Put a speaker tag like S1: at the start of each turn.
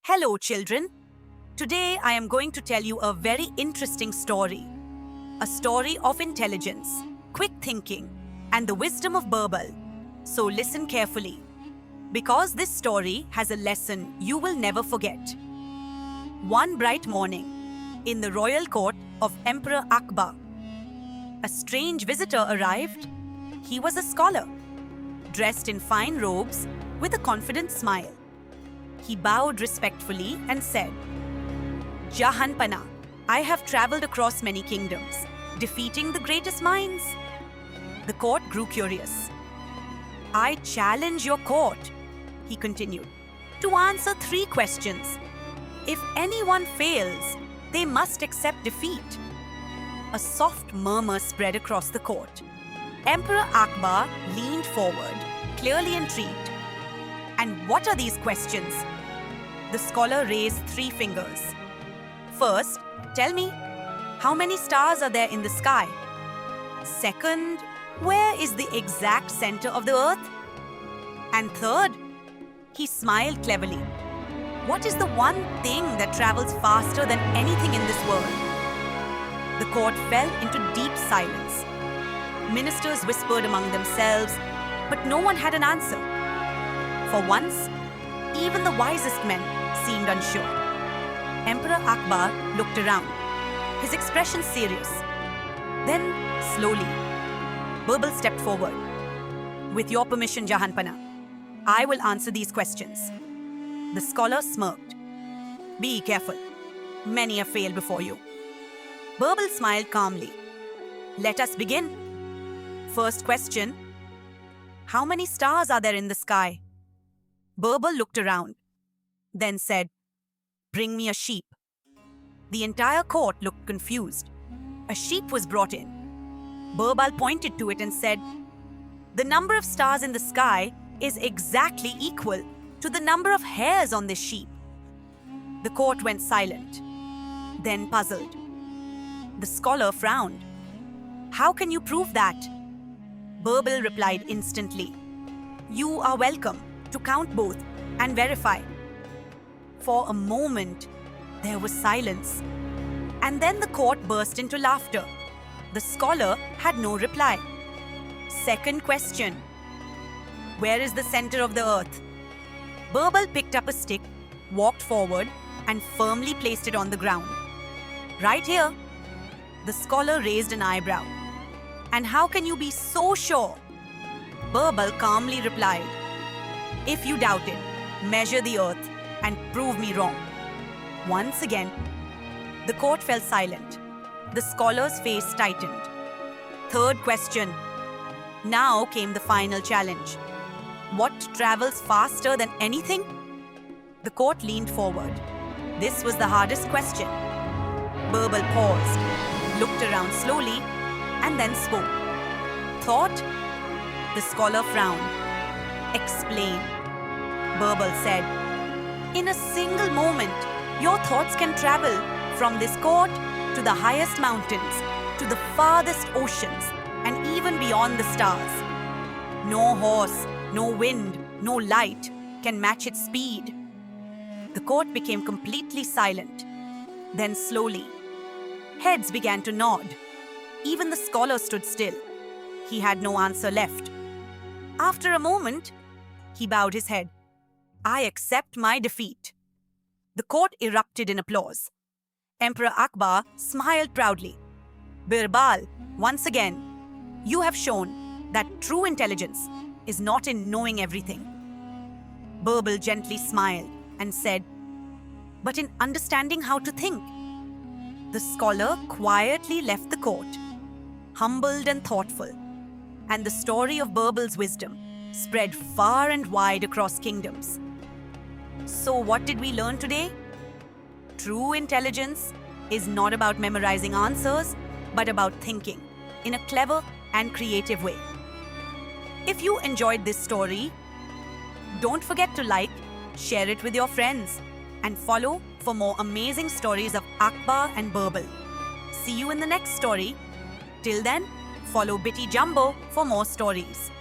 S1: Hello, children. Today I am going to tell you a very interesting story. A story of intelligence, quick thinking, and the wisdom of Birbal. So listen carefully, because this story has a lesson you will never forget. One bright morning, in the royal court of Emperor Akbar, a strange visitor arrived. He was a scholar, dressed in fine robes with a confident smile. He bowed respectfully and said, Jahanpana, I have traveled across many kingdoms, defeating the greatest minds. The court grew curious. I challenge your court, he continued, to answer 3 questions. If anyone fails, they must accept defeat. A soft murmur spread across the court. Emperor Akbar leaned forward, clearly intrigued. And what are these questions? The scholar raised 3 fingers. First, tell me, how many stars are there in the sky? Second, where is the exact center of the earth? And third, he smiled cleverly. What is the one thing that travels faster than anything in this world? The court fell into deep silence. Ministers whispered among themselves, but no one had an answer. For once, even the wisest men seemed unsure. Emperor Akbar looked around, his expression serious. Then, slowly, Birbal stepped forward. With your permission, Jahanpana, I will answer these questions. The scholar smirked. Be careful. Many have failed before you. Birbal smiled calmly. Let us begin. First question. How many stars are there in the sky? Birbal looked around, then said, Bring me a sheep. The entire court looked confused. A sheep was brought in. Birbal pointed to it and said, The number of stars in the sky is exactly equal to the number of hairs on this sheep. The court went silent, then puzzled. The scholar frowned. How can you prove that? Birbal replied instantly, You are welcome to count both and verify. For a moment, there was silence. And then the court burst into laughter. The scholar had no reply. Second question. Where is the center of the earth? Birbal picked up a stick, walked forward, and firmly placed it on the ground. Right here. The scholar raised an eyebrow. And how can you be so sure? Birbal calmly replied, If you doubt it, measure the earth and prove me wrong. Once again, the court fell silent. The scholar's face tightened. Third question. Now came the final challenge. What travels faster than anything? The court leaned forward. This was the hardest question. Birbal paused, looked around slowly, and then spoke. Thought? The scholar frowned. Explain. Birbal said, In a single moment, your thoughts can travel from this court to the highest mountains, to the farthest oceans, and even beyond the stars. No horse, no wind, no light can match its speed. The court became completely silent. Then slowly, heads began to nod. Even the scholar stood still. He had no answer left. After a moment, he bowed his head. I accept my defeat. The court erupted in applause. Emperor Akbar smiled proudly. Birbal, once again, you have shown that true intelligence is not in knowing everything. Birbal gently smiled and said, But in understanding how to think. The scholar quietly left the court, humbled and thoughtful, and the story of Birbal's wisdom spread far and wide across kingdoms. So what did we learn today? True intelligence is not about memorizing answers, but about thinking in a clever and creative way. If you enjoyed this story, don't forget to like, share it with your friends, and follow for more amazing stories of Akbar and Birbal. See you in the next story. Till then, follow Bitty Jumbo for more stories.